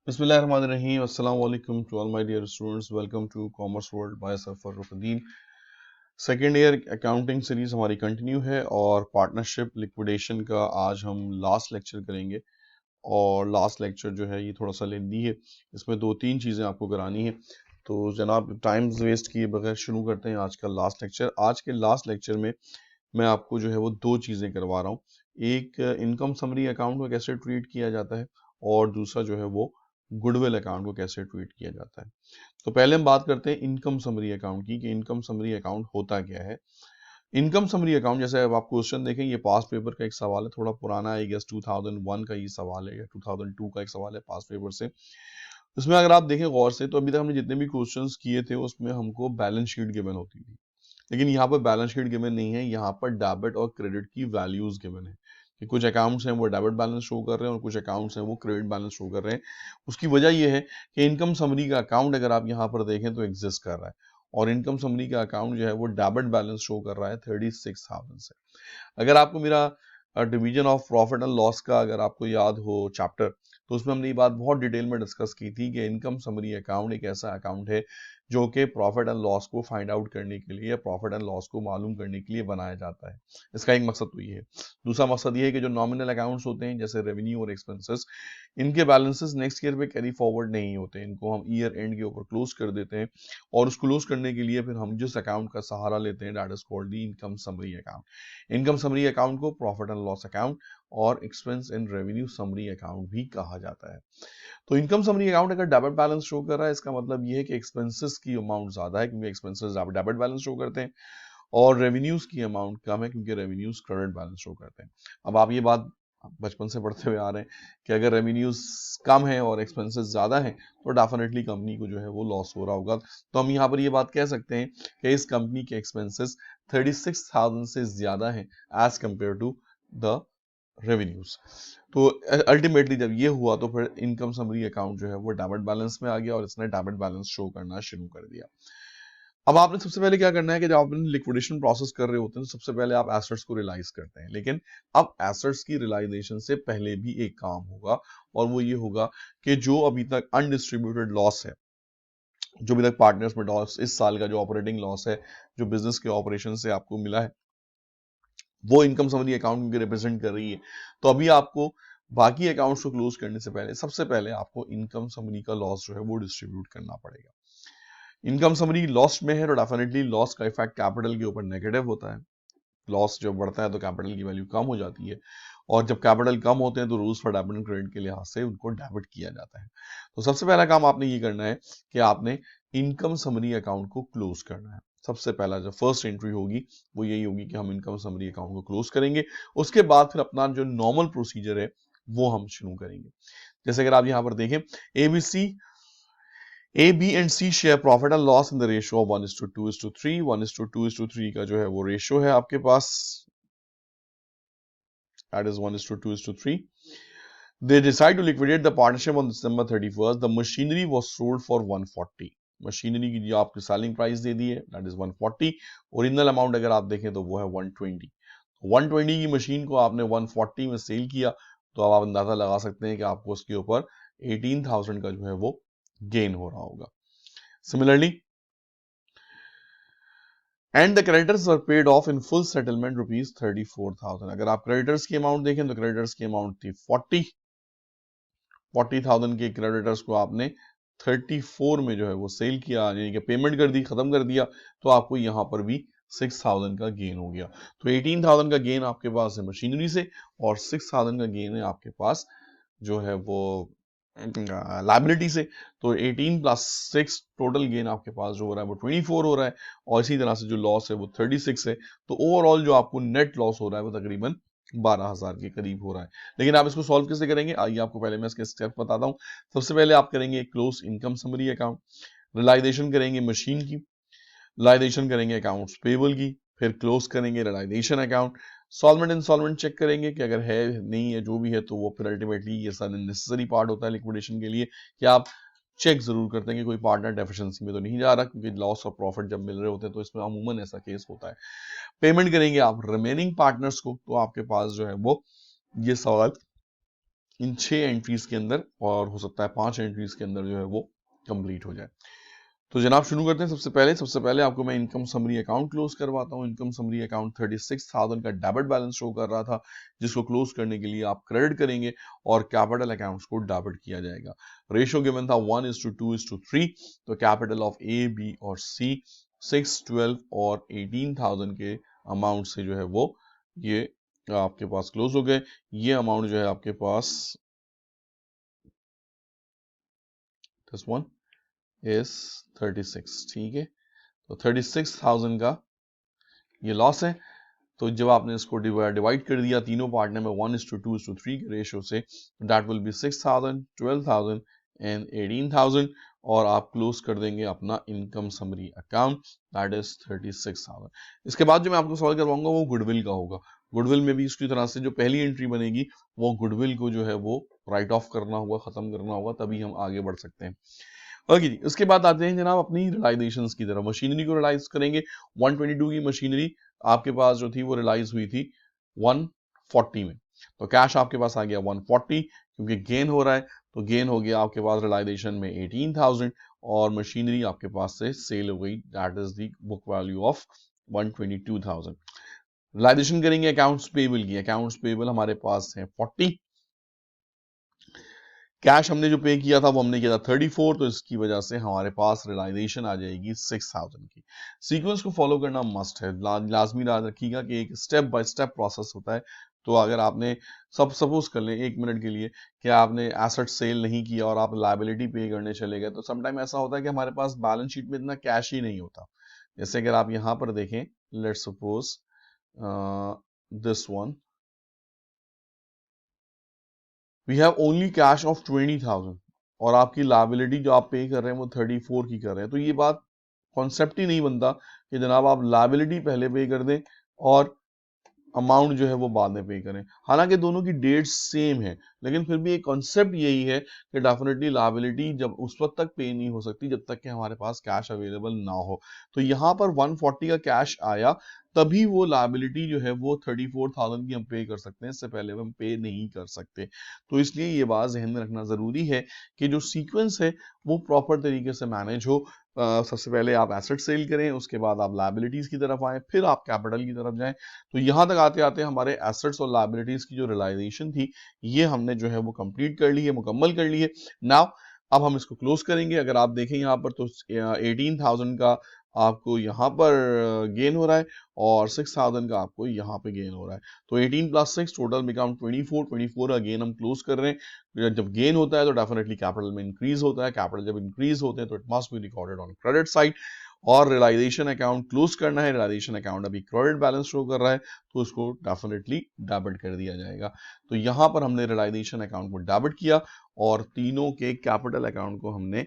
Bismillahirrahmanirrahim. Assalamu alaikum to all my dear students. Welcome to Commerce World by Sir Farruquddin. Second year accounting series हमारी continue है और partnership liquidation का आज हम last lecture करेंगे। और लास्ट लेक्चर जो है ये थोड़ा सा लेंदी है, इसमें दो तीन चीज़ें आपको करानी है। तो जनाब टाइम वेस्ट किए बगैर शुरू करते हैं आज का लास्ट लेक्चर। आज के लास्ट लेक्चर में मैं आपको जो है वो दो चीज़ें करवा रहा हूँ। एक इनकम समरी अकाउंट को कैसे ट्रीट किया जाता है और दूसरा जो है वो गुडविल अकाउंट को कैसे ट्रीट किया जाता है। तो पहले हम बात करते हैं इनकम समरी अकाउंट की कि इनकम समरी अकाउंट होता क्या है। इनकम समरी अकाउंट, जैसे अब आप क्वेश्चन देखें, ये पास पेपर का एक सवाल है, थोड़ा पुराना आई गेस 2001 का ये सवाल है या 2002 का एक सवाल है पास पेपर से। इसमें अगर आप देखें गौर से तो अभी तक हमने जितने भी क्वेश्चंस किए थे उसमें हमको बैलेंस शीट गिवन होती थी, लेकिन यहाँ पर बैलेंस शीट गिवन नहीं है, यहाँ पर डेबिट और क्रेडिट की वैल्यूज गिवन है कि कुछ अकाउंट्स हैं वो डेबिट बैलेंस शो कर रहे हैं और कुछ अकाउंट्स हैं वो क्रेडिट बैलेंस शो कर रहे हैं। उसकी वजह ये है कि इनकम समरी का अकाउंट अगर आप यहाँ पर देखें तो एग्जिस्ट कर रहा है और इनकम समरी का अकाउंट जो है वो डेबिट बैलेंस शो कर रहा है 36,000 से। अगर आपको मेरा division of profit and loss का अगर आपको याद हो चैप्टर, तो उसमें हमने ये बात बहुत डिटेल में डिस्कस की थी कि इनकम समरी अकाउंट एक ऐसा अकाउंट है जो कि प्रॉफिट एंड लॉस को फाइंड आउट करने के लिए या प्रॉफिट एंड लॉस को मालूम करने के लिए बनाया जाता है। इसका एक मकसद तो ये है। दूसरा मकसद ये है कि जो नॉमिनल अकाउंट्स होते हैं जैसे रेवेन्यू और एक्सपेंसेस, इनके बैलेंसेस नेक्स्ट ईयर पे कैरी फॉरवर्ड नहीं होते, इनको हम ईयर एंड के ऊपर क्लोज कर देते हैं और उस क्लोज करने के लिए फिर हम जिस अकाउंट का सहारा लेते हैं that is called the income summary account. Income summary account को प्रॉफिट एंड लॉस अकाउंट और expense and revenue summary account भी कहा जाता है। तो इनकम समरी अकाउंट अगर डेबिट बैलेंस शो कर रहा है, इसका मतलब ये है कि एक्सपेंसेस की अमाउंट ज्यादा है क्योंकि एक्सपेंसेस डेबिट बैलेंस शो करते हैं, और रेवेन्यूज की अमाउंट कम है क्योंकि रेवेन्यूज क्रेडिट बैलेंस शो करते हैं। अब आप ये बात बचपन से पढ़ते हुए आ रहे हैं कि अगर रेवेन्यूज कम है और एक्सपेंसेस ज्यादा है तो डेफिनेटली कंपनी को जो है वो लॉस हो रहा होगा। तो हम यहाँ पर ये बात कह सकते हैं कि इस कंपनी के एक्सपेंसेस 36,000 से ज्यादा है as compare to the revenues. तो अल्टीमेटली जब ये हुआ तो फिर इनकम समरी अकाउंट जो है वो डेबिट बैलेंस में आ गया और इसने डेबिट बैलेंस शो करना शुरू कर दिया। अब आपने सबसे पहले क्या करना है कि जब आप लिक्विडेशन प्रोसेस कर रहे होते हैं तो सबसे पहले आप एसेट्स को रियलाइज करते हैं, लेकिन अब एसेट्स की रियलाइजेशन से पहले भी एक काम होगा और वो ये होगा कि जो अभी तक अनडिस्ट्रीब्यूटेड लॉस है, जो अभी तक पार्टनर्स में लॉस, इस साल का जो ऑपरेटिंग लॉस है जो बिजनेस के ऑपरेशन से आपको मिला है, वो इनकम समरी अकाउंट में रिप्रेजेंट कर रही है। तो अभी आपको बाकी अकाउंट्स को क्लोज करने से पहले सबसे पहले आपको इनकम समरी का लॉस जो है वो डिस्ट्रीब्यूट करना पड़ेगा। इनकम समरी लॉस में है तो डेफिनेटली लॉस का इफेक्ट कैपिटल के ऊपर नेगेटिव होता है। लॉस जब बढ़ता है तो कैपिटल की वैल्यू कम हो जाती है और जब कैपिटल कम होते हैं तो rules for debit and credit के लिहाज से उनको डेबिट किया जाता है। तो सबसे पहला काम आपने ये करना है कि आपने इनकम समरी अकाउंट को क्लोज करना है। सबसे पहला जो फर्स्ट एंट्री होगी वो यही होगी कि हम इनकम समरी अकाउंट को क्लोज करेंगे। उसके बाद फिर अपना जो नॉर्मल प्रोसीजर है वो हम शुरू करेंगे। जैसे अगर आप यहां पर देखें, ABC A, B and C share profit and loss in the ratio of 1:2:3, 1:2:3 का जो है वो रेशियो है आपके पास, that is 1:2:3. They decide to liquidate the partnership on December 31st. The machinery was sold for 140. Machinery की जो आपकी selling price दे दी है दैट इज 140। ओरिजिनल अमाउंट अगर आप देखें तो वो है 120। 120 की मशीन को आपने 140 में सेल किया तो अब आप अंदाजा लगा सकते हैं कि आपको उसके ऊपर 18,000 का जो है वो गेन हो रहा होगा। Similarly, and the creditors were paid of in full settlement rupees 34,000। अगर आप क्रेडिटर्स की अमाउंट देखें तो क्रेडिटर्स की अमाउंट थी 40,000 के क्रेडिटर्स को आपने 34 में जो है वो सेल किया, यानी कि पेमेंट कर दी, खत्म कर दिया, तो आपको यहाँ पर भी 6,000 का गेन हो गया। तो 18,000 का गेन आपके पास है मशीनरी से और 6,000 का गेन है आपके पास जो है वो लाइबिलिटी से। तो 18 प्लस 6 टोटल गेन आपके पास जो हो रहा है वो 24 हो रहा है और इसी तरह से जो लॉस है वो 36 है। तो ओवरऑल जो आपको नेट लॉस हो रहा है वो तकरीबन 12,000 के करीब हो रहा है। लेकिन आप इसको सॉल्व कैसे करेंगे, आइए आपको पहले मैं इसके स्टेप बताता हूँ। सबसे पहले आप करेंगे close income summary account, realisation करेंगे मशीन की, रियलाइजेशन करेंगे अकाउंट्स पेबल की, फिर क्लोज करेंगे realisation account, solvent instalment check करेंगे कि अगर है नहीं है जो भी है तो वो फिर अल्टीमेटली ये सारा नेसेसरी पार्ट होता है लिक्विडेशन के लिए कि आप चेक जरूर करते हैं कि कोई पार्टनर डेफिशिएंसी में तो नहीं जा रहा, क्योंकि लॉस और प्रॉफिट जब मिल रहे होते हैं तो इसमें अमूमन ऐसा केस होता है। पेमेंट करेंगे आप रिमेनिंग पार्टनर्स को, तो आपके पास जो है वो ये सवाल इन 6 एंट्रीज के अंदर, और हो सकता है 5 एंट्रीज के अंदर जो है वो कंप्लीट हो जाए। तो जनाब शुरू करते हैं। सबसे पहले आपको मैं इनकम समरी अकाउंट क्लोज करवाता हूँ। इनकम समरी अकाउंट 36,000 का डेबिट बैलेंस शो कर रहा था, जिसको क्लोज करने के लिए आप क्रेडिट करेंगे और कैपिटल अकाउंट्स को डेबिट किया जाएगा। रेशियो गिवन था 1:2:3। तो कैपिटल ऑफ ए, बी और सी 6, 12 और 18,000 के अमाउंट से जो है वो ये आपके पास क्लोज हो गए। ये अमाउंट जो है आपके पास दिस वन इज 36, ठीक है। तो 36,000 का ये लॉस है। तो जब आपने इसको डिवाइड कर दिया तीनों पार्टनर में 1:2:3 के रेशियो से, दैट विल बी 6,000, 12,000 एंड 18,000, और आप क्लोज कर देंगे अपना income summary account, that is 36,000। इसके बाद जो मैं आपको सॉल्व करवाऊंगा वो गुडविल का होगा। गुडविल में भी इसकी तरह से जो पहली एंट्री बनेगी वो गुडविल को जो है वो राइट ऑफ करना होगा, खत्म करना होगा, तभी हम आगे बढ़ सकते हैं। ओके जी, उसके बाद आते हैं जनाब अपनी रिलाइजेशंस की तरफ। मशीनरी को रिलाइज करेंगे। 122 की मशीनरी आपके पास जो थी वो रिलाइज हुई थी 140 में। तो कैश आपके पास आ गया 140, क्योंकि गेन हो रहा है तो गेन हो गया आपके पास रिलाइजेशन में 18,000, और मशीनरी आपके पास से सेल हो गई, that is the book value of 122,000। Realisation करेंगे अकाउंट्स पेबल की। अकाउंट्स पेबल हमारे पास है 40। कैश हमने जो पे किया था वो हमने किया था 34, तो इसकी वजह से हमारे पास रियलाइजेशन आ जाएगी 6,000 की। सीक्वेंस को फॉलो करना मस्ट है, लाजमी याद रखिएगा कि एक स्टेप बाय स्टेप प्रोसेस होता है। तो अगर आपने सपोज कर लें 1 मिनट के लिए कि आपने एसेट सेल नहीं किया और आप लायबिलिटी पे करने चले गए, तो समटाइम ऐसा होता है कि हमारे पास बैलेंस शीट में इतना कैश ही नहीं होता। जैसे अगर आप यहां पर देखें, let's suppose this one, we have only cash of 20,000, और आपकी लायबिलिटी जो आप पे कर रहे हैं वो 34 की कर रहे हैं। तो ये बात कॉन्सेप्ट ही नहीं बनता कि जनाब आप लायबिलिटी पहले पे कर दें और अमाउंट जो है वो बाद में पे करें। हालांकि दोनों की डेट सेम है, लेकिन फिर भी एक कॉन्सेप्ट यही है कि डेफिनेटली लायबिलिटी जब उस वक्त तक पे नहीं हो सकती जब तक कि हमारे पास कैश अवेलेबल ना हो। तो यहाँ पर 140 का कैश आया, तभी वो लायबिलिटी जो है वो 34,000 की हम पे कर सकते हैं, इससे पहले हम पे नहीं कर सकते। तो इसलिए ये बात ध्यान में रखना जरूरी है कि जो सीक्वेंस है वो प्रॉपर तरीके से मैनेज हो। सबसे पहले आप एसेट सेल करें, उसके बाद आप लायबिलिटीज की तरफ आए, फिर आप कैपिटल की तरफ जाएं। तो यहां तक आते आते हमारे एसेट्स और लायबिलिटीज की जो रियलाइजेशन थी ये हमने जो है वो कंप्लीट कर ली है, मुकम्मल कर ली है। नाउ अब हम इसको क्लोज करेंगे। अगर आप देखें यहाँ पर तो 18,000 का आपको यहाँ पर गेन हो रहा है और 6,000 का आपको यहाँ पे गेन हो रहा है। तो 18 + 6 टोटल बिकम 24। 24 का गेन हम क्लोज कर रहे हैं। जब गेन होता है तो डेफिनेटली कैपिटल में इंक्रीज होता है। कैपिटल जब इंक्रीज होते हैं तो it must be recorded on credit side, और रियलाइजेशन अकाउंट क्लोज करना है। रियलाइजेशन अकाउंट अभी क्रेडिट बैलेंस शो कर रहा है, तो उसको डेफिनेटली डेबिट कर दिया जाएगा। तो यहां पर हमने रियलाइजेशन अकाउंट को डेबिट किया और तीनों के कैपिटल अकाउंट को हमने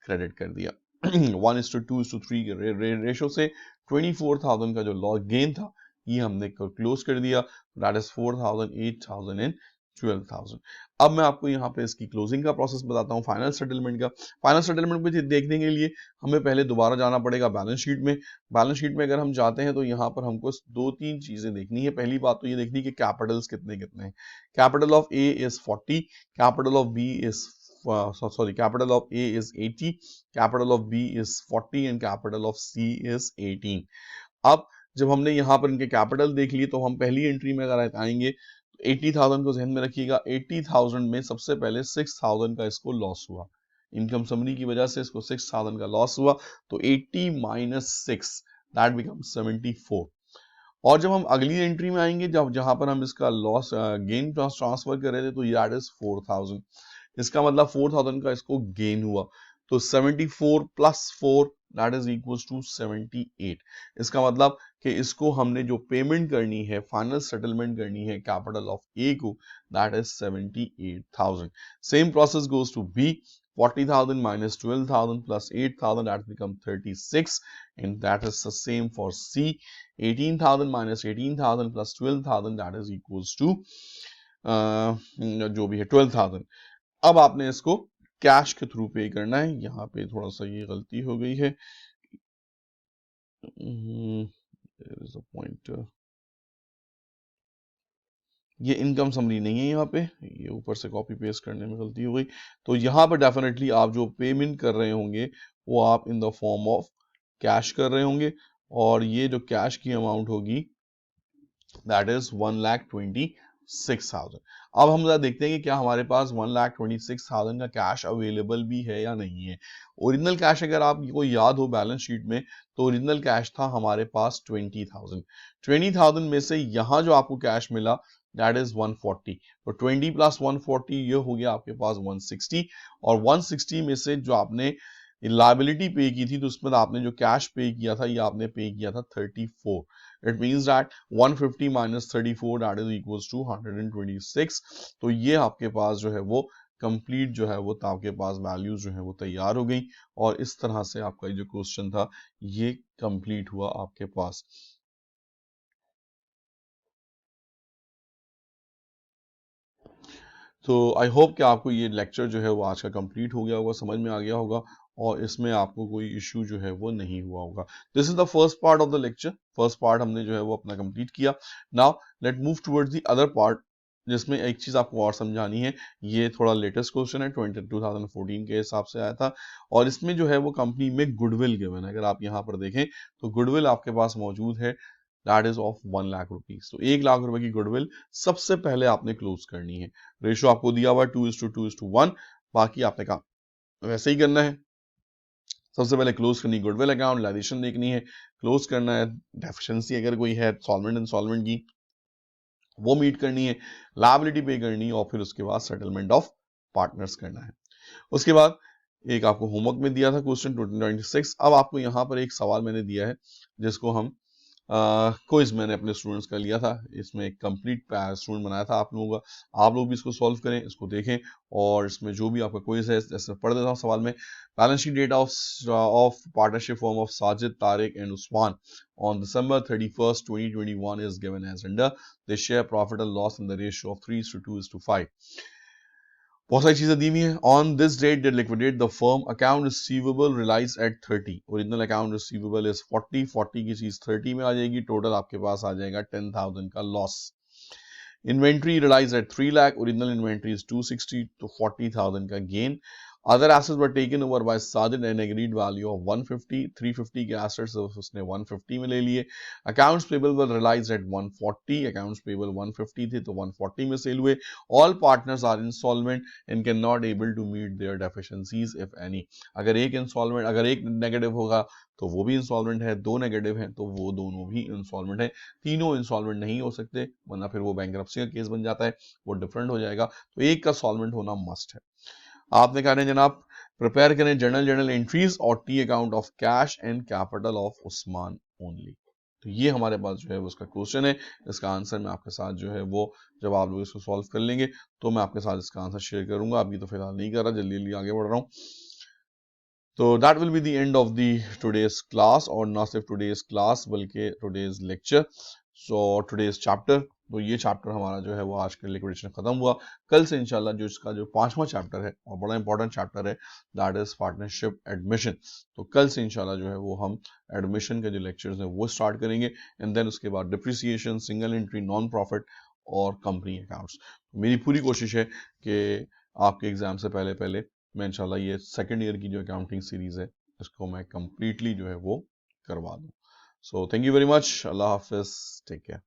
क्रेडिट कर दिया। 1:2:3 के रेशो से 24,000 का जो लॉस गेन था ये हमने क्लोज कर दिया, दैट इज 4,000, 8,000 एंड 12,000। अब मैं आपको यहाँ पे इसकी क्लोजिंग का प्रोसेस बताता हूँ, फाइनल सेटलमेंट का। फाइनल सेटलमेंट को देखने के लिए हमें पहले दोबारा जाना पड़ेगा बैलेंस शीट में। बैलेंस शीट में अगर हम जाते हैं तो यहाँ पर हमको 2-3 चीजें देखनी है। पहली बात तो ये देखनी कि कैपिटल्स कितने कितने हैं। Capital of A is 40, capital of B is capital of A is 80, capital of B is 40 and capital of C is 18। अब जब हमने यहाँ पर इनके कैपिटल देख लिए तो हम पहली एंट्री में अगर आएंगे तो 80,000 को ध्यान में रखिएगा। 80,000 में सबसे पहले 6,000 का इसको लॉस हुआ, इनकम समरी की वजह से इसको 6,000 का लॉस हुआ। तो 80 - 6 दैट बिकम्स 74। और जब हम अगली एंट्री में आएंगे जब जहां पर हम इसका लॉस गेन ट्रांसफर कर रहे थे तो दैट इज 4,000। इसका मतलब 4,000 का इसको गेन हुआ। तो 74 + 4 दैट इज इक्वल्स टू 78। इसका मतलब कि इसको हमने जो पेमेंट करनी है, फाइनल सेटलमेंट करनी है कैपिटल ऑफ ए को, that is 78,000। Same process goes to B. 40,000 - 12,000 + 8,000 that become 36, and that is the same for C। 18,000 - 18,000 + 12,000 that is equals to जो भी है 12,000। अब आपने इसको कैश के थ्रू पे करना है। यहाँ पे थोड़ा सा ये गलती हो गई है, there is a pointer, ये इनकम समरी नहीं है यहाँ पे, ये ऊपर से कॉपी पेस्ट करने में गलती हो गई। तो यहाँ पर डेफिनेटली आप जो पेमेंट कर रहे होंगे वो आप in the form of cash कर रहे होंगे, और ये जो कैश की अमाउंट होगी दैट इज 1,26,000। अब हम जरा देखते हैं कि क्या हमारे पास 1,26,000 का कैश अवेलेबल भी है या नहीं है। ओरिजिनल कैश अगर आपको याद हो बैलेंस शीट में, तो ओरिजिनल कैश था हमारे पास 20,000। 20,000 में से यहाँ जो आपको कैश मिला दैट इज 140। तो 20 प्लस 140 ये हो गया आपके पास 160, और 160 में से जो आपने लाइबिलिटी पे की थी, तो उसमें आपने जो कैश पे किया था ये आपने पे किया था 34। It means that 150 minus 34 that is equals to 126। तो ये आपके पास जो है वो कंप्लीट जो है वो आपके पास वैल्यूज जो है वो तैयार हो गई, और इस तरह से आपका जो क्वेश्चन था ये कंप्लीट हुआ आपके पास। तो आई होप कि आपको ये लेक्चर जो है वो आज का कंप्लीट हो गया होगा, समझ में आ गया होगा, और इसमें आपको कोई इश्यू जो है वो नहीं हुआ होगा। This is the first part of the lecture. First part हमने जो है वो अपना कंप्लीट किया। Now let move towards the other part, जिसमें एक चीज आपको और समझानी है। ये थोड़ा लेटेस्ट क्वेश्चन है, 2014 के हिसाब से आया था, और इसमें जो है वो कंपनी में गुडविल गिवन है। अगर आप यहाँ पर देखें तो गुडविल आपके पास मौजूद है, दैट इज ऑफ 1,00,000 रुपीज। तो 1,00,000 रुपए की गुडविल सबसे पहले आपने क्लोज करनी है। रेशो आपको दिया हुआ 2:2:1, बाकी आपने कहा वैसे ही करना है। सबसे पहले क्लोज करनी गुडविल अकाउंट, लाइजेशन देखनी है, क्लोज करना है, डेफिशिएंसी अगर कोई है सॉल्वेंट इंस्टॉलमेंट की वो मीट करनी है, लायबिलिटी पे करनी है, और फिर उसके बाद सेटलमेंट ऑफ पार्टनर्स करना है। उसके बाद एक आपको होमवर्क में दिया था क्वेश्चन 2026। अब आपको यहाँ पर एक सवाल मैंने दिया है जिसको हम क्विज मैंने अपने स्टूडेंट्स का लिया था। इसमें एक कंप्लीट स्टूडेंट बनाया था आप लोगों का। आप लोग भी इसको सॉल्व करें, इसको देखें, और इसमें जो भी आपका क्विज है जैसे पढ़ देता हूँ सवाल में। Balance sheet data of partnership form of Sajid, Tariq and Usman on December 31st, 2021 is given as under they share profit and loss in the ratio of 3:2:5। बहुत सारी चीजें दी हुई हैं। On this date they liquidate the firm, account receivable realise at 30। Original account receivable is 40 की चीज 30 में आ जाएगी, टोटल आपके पास आ जाएगा 10,000 का loss. Inventory realise at 3 lakh, original inventory is 260, तो 40,000 का gain. Other assets were taken over by Sajid and agreed value of 150, 350 के एसेट्स उसने 150 में ले लिए। Accounts payable were realise at 140, accounts payable 150 थे तो 140 में सेल हुए। All partners are instalment and can not able to meet their deficiencies if any. अगर एक इंस्टॉलमेंट, अगर एक नेगेटिव होगा तो वो भी इंस्टॉलमेंट है, दो नेगेटिव है तो वो दोनों भी इंस्टॉलमेंट है। तीनों इंस्टॉलमेंट नहीं हो सकते, वरना फिर वो बैंकरप्सी का केस बन जाता है, वो डिफरेंट हो जाएगा। तो एक का सॉल्वेंट होना मस्ट है। आपने कहा जनाब प्रिपेयर करें जर्नल एंट्रीज और T account of cash and capital of Usman only. तो ये हमारे पास जो है वो उसका क्वेश्चन है। इसका आंसर मैं आपके साथ जो है वो जब आप लोग इसको सॉल्व कर लेंगे तो मैं आपके साथ इसका आंसर शेयर करूंगा। अभी तो फिलहाल नहीं कर रहा, जल्दी जल्दी आगे बढ़ रहा हूँ। तो that will be the end of the today's class, और ना सिर्फ टुडेज क्लास बल्कि today's lecture, so today's chapter. तो ये चैप्टर हमारा जो है वो आज के लिक्विडेशन खत्म हुआ। कल से इंशाल्लाह जो इसका जो 5वां चैप्टर है और बड़ा इंपॉर्टेंट चैप्टर है, दैट इज पार्टनरशिप एडमिशन। तो कल से इंशाल्लाह जो है वो हम एडमिशन के जो लेक्चर्स हैं वो स्टार्ट करेंगे, एंड देन उसके बाद depreciation, single entry, non profit और कंपनी अकाउंट्स। मेरी पूरी कोशिश है कि आपके एग्जाम से पहले पहले मैं इंशाल्लाह ये सेकेंड ईयर की जो अकाउंटिंग सीरीज है इसको मैं कंप्लीटली जो है वो करवा दूं। So thank you very much. अल्लाह हाफिज, टेक केयर।